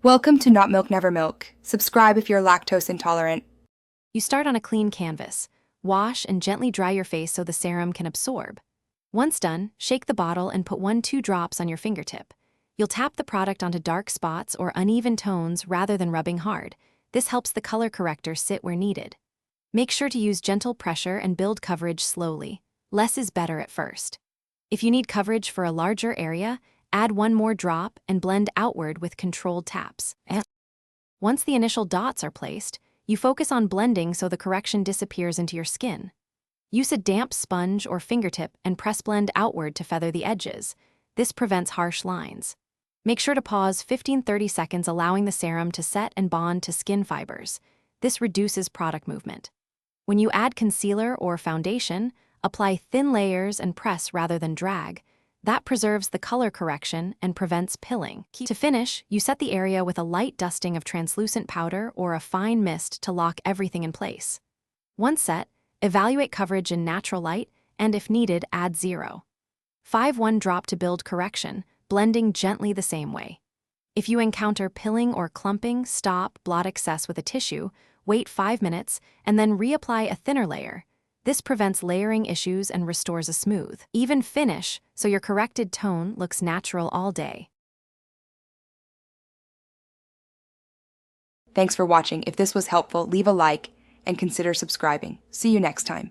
Welcome to Not Milk Never Milk. Subscribe if you're lactose intolerant. You start on a clean canvas. Wash and gently dry your face so the serum can absorb. Once done, shake the bottle and put 1-2 drops on your fingertip. You'll tap the product onto dark spots or uneven tones rather than rubbing hard. This helps the color corrector sit where needed. Make sure to use gentle pressure and build coverage slowly. Less is better at first. If you need coverage for a larger area, add 1 more drop and blend outward with controlled taps. Once the initial dots are placed, you focus on blending so the correction disappears into your skin. Use a damp sponge or fingertip and press blend outward to feather the edges. This prevents harsh lines. Make sure to pause 15-30 seconds, allowing the serum to set and bond to skin fibers. This reduces product movement. When you add concealer or foundation, apply thin layers and press rather than drag. That preserves the color correction and prevents pilling. To finish, you set the area with a light dusting of translucent powder or a fine mist to lock everything in place. Once set, evaluate coverage in natural light and, if needed, add 0.5 drop to build correction, blending gently the same way. If you encounter pilling or clumping, stop, blot excess with a tissue, wait 5 minutes, and then reapply a thinner layer. This prevents layering issues and restores a smooth, even finish so your corrected tone looks natural all day. Thanks for watching. If this was helpful, leave a like and consider subscribing. See you next time.